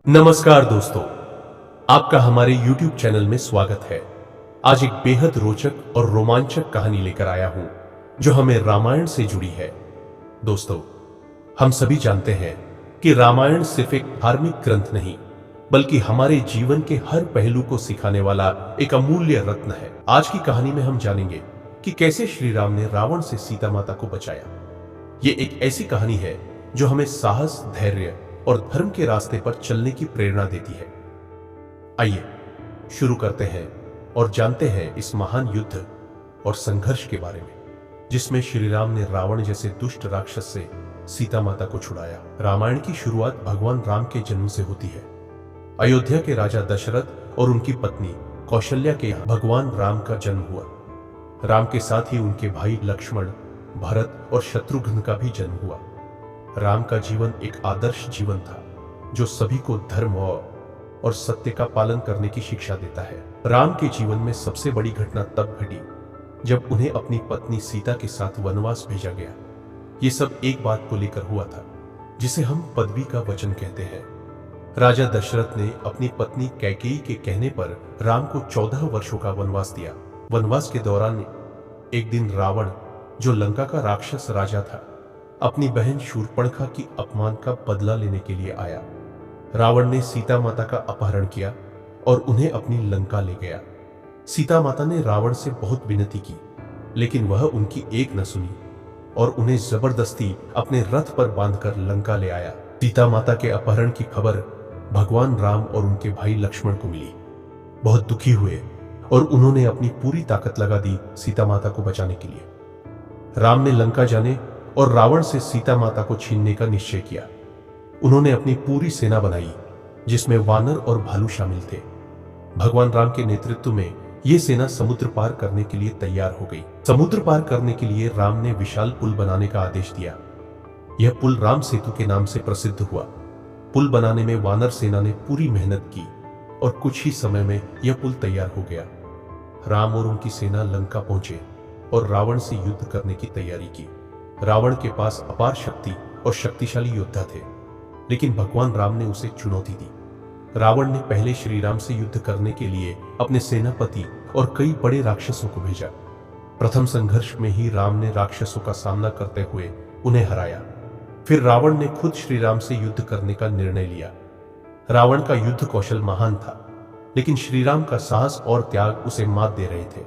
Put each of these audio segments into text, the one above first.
नमस्कार दोस्तों, आपका हमारे YouTube चैनल में स्वागत है। आज एक बेहद रोचक और रोमांचक कहानी लेकर आया हूं जो हमें रामायण से जुड़ी है। दोस्तों, हम सभी जानते हैं कि रामायण सिर्फ एक धार्मिक ग्रंथ नहीं बल्कि हमारे जीवन के हर पहलू को सिखाने वाला एक अमूल्य रत्न है। आज की कहानी में हम जानेंगे कि कैसे श्री राम ने रावण से सीता माता को बचाया। ये एक ऐसी कहानी है जो हमें साहस, धैर्य और धर्म के रास्ते पर चलने की प्रेरणा देती है। आइए शुरू करते हैं और जानते हैं इस महान युद्ध और संघर्ष के बारे में जिसमें श्री राम ने रावण जैसे दुष्ट राक्षस से सीता माता को छुड़ाया। रामायण की शुरुआत भगवान राम के जन्म से होती है। अयोध्या के राजा दशरथ और उनकी पत्नी कौशल्या के यहाँ भगवान राम का जन्म हुआ। राम के साथ ही उनके भाई लक्ष्मण, भरत और शत्रुघ्न का भी जन्म हुआ। राम का जीवन एक आदर्श जीवन था जो सभी को धर्म और सत्य का पालन करने की शिक्षा देता है। राम के जीवन में सबसे बड़ी घटना तब घटी जब उन्हें अपनी पत्नी सीता के साथ वनवास भेजा गया। ये सब एक बात को लेकर हुआ था जिसे हम पदवी का वचन कहते हैं। राजा दशरथ ने अपनी पत्नी कैकेयी के कहने पर राम को 14 वर्षों का वनवास दिया। वनवास के दौरान एक दिन रावण, जो लंका का राक्षस राजा था, अपनी बहन शूर्पणखा की अपमान का बदला लेने के लिए आया। रावण ने सीता माता का अपहरण किया और उन्हें अपनी लंका ले गया। सीता माता ने रावण से बहुत विनती की, लेकिन वह उनकी एक न सुनी और उन्हें जबरदस्ती अपने रथ पर बांधकर लंका ले आया। सीता माता के अपहरण की खबर भगवान राम और उनके भाई लक्ष्मण को मिली। बहुत दुखी हुए और उन्होंने अपनी पूरी ताकत लगा दी सीता माता को बचाने के लिए। राम ने लंका जाने और रावण से सीता माता को छीनने का निश्चय किया। उन्होंने अपनी पूरी सेना बनाई जिसमें वानर और भालू शामिल थे। भगवान राम के नेतृत्व में यह सेना समुद्र पार करने के लिए तैयार हो गई। समुद्र पार करने के लिए राम ने विशाल पुल बनाने का आदेश दिया। यह पुल राम सेतु के नाम से प्रसिद्ध हुआ। पुल बनाने में वानर सेना ने पूरी मेहनत की और कुछ ही समय में यह पुल तैयार हो गया। राम और उनकी सेना लंका पहुंचे और रावण से युद्ध करने की तैयारी की। रावण के पास अपार शक्ति और शक्तिशाली योद्धा थे, लेकिन भगवान राम ने उसे चुनौती दी। रावण ने पहले श्री राम से युद्ध करने के लिए अपने सेनापति और कई बड़े राक्षसों को भेजा। प्रथम संघर्ष में ही राम ने राक्षसों का सामना करते हुए उन्हें हराया। फिर रावण ने खुद श्री राम से युद्ध करने का निर्णय लिया। रावण का युद्ध कौशल महान था, लेकिन श्री राम का साहस और त्याग उसे मात दे रहे थे।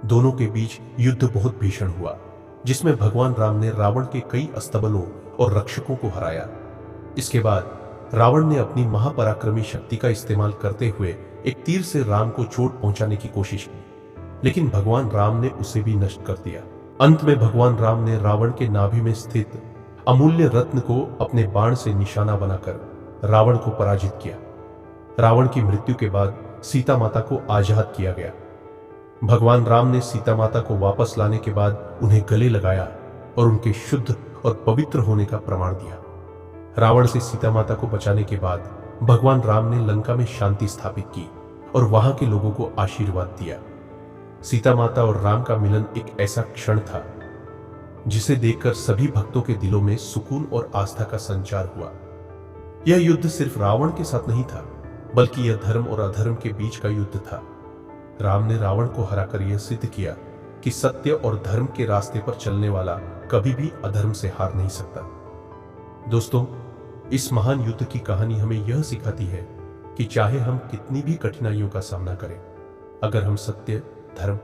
दोनों के बीच युद्ध बहुत भीषण हुआ, जिसमें भगवान राम ने रावण के कई अस्तबलों और रक्षकों को हराया। इसके बाद रावण ने अपनी महापराक्रमी शक्ति का इस्तेमाल करते हुए एक तीर से राम को चोट पहुंचाने की कोशिश की, लेकिन भगवान राम ने उसे भी नष्ट कर दिया। अंत में भगवान राम ने रावण के नाभि में स्थित अमूल्य रत्न को अपने बाण से निशाना बनाकर रावण को पराजित किया। रावण की मृत्यु के बाद सीता माता को आजाद किया गया। भगवान राम ने सीता माता को वापस लाने के बाद उन्हें गले लगाया और उनके शुद्ध और पवित्र होने का प्रमाण दिया। रावण से सीता माता को बचाने के बाद भगवान राम ने लंका में शांति स्थापित की और वहां के लोगों को आशीर्वाद दिया। सीता माता और राम का मिलन एक ऐसा क्षण था जिसे देखकर सभी भक्तों के दिलों में सुकून और आस्था का संचार हुआ। यह युद्ध सिर्फ रावण के साथ नहीं था, बल्कि यह धर्म और अधर्म के बीच का युद्ध था। राम ने रावण को हराकर यह सिद्ध किया कि सत्य और धर्म के रास्ते पर चलने वाला कभी भी अधर्म से हार नहीं सकता। दोस्तों, इस महान युद्ध की कहानी हमें यह सिखाती है कि चाहे हम कितनी भी कठिनाइयों का सामना करें, अगर हम सत्य, धर्म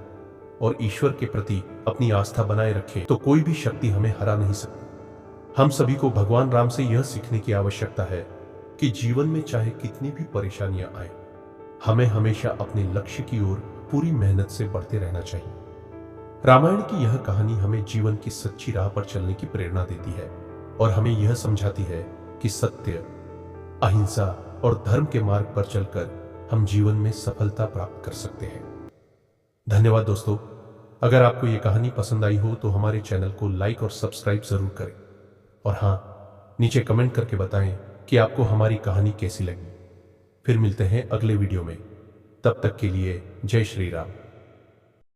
और ईश्वर के प्रति अपनी आस्था बनाए रखें तो कोई भी शक्ति हमें हरा नहीं सकती। हम सभी को भगवान राम से यह सीखने की आवश्यकता है कि जीवन में चाहे कितनी भी परेशानियां आए, हमें हमेशा अपने लक्ष्य की ओर पूरी मेहनत से बढ़ते रहना चाहिए। रामायण की यह कहानी हमें जीवन की सच्ची राह पर चलने की प्रेरणा देती है और हमें यह समझाती है कि सत्य, अहिंसा और धर्म के मार्ग पर चलकर हम जीवन में सफलता प्राप्त कर सकते हैं। धन्यवाद दोस्तों। अगर आपको यह कहानी पसंद आई हो तो हमारे चैनल को लाइक और सब्सक्राइब जरूर करें और हाँ, नीचे कमेंट करके बताएं कि आपको हमारी कहानी कैसी लगी। फिर मिलते हैं अगले वीडियो में। तब तक के लिए जय श्री राम।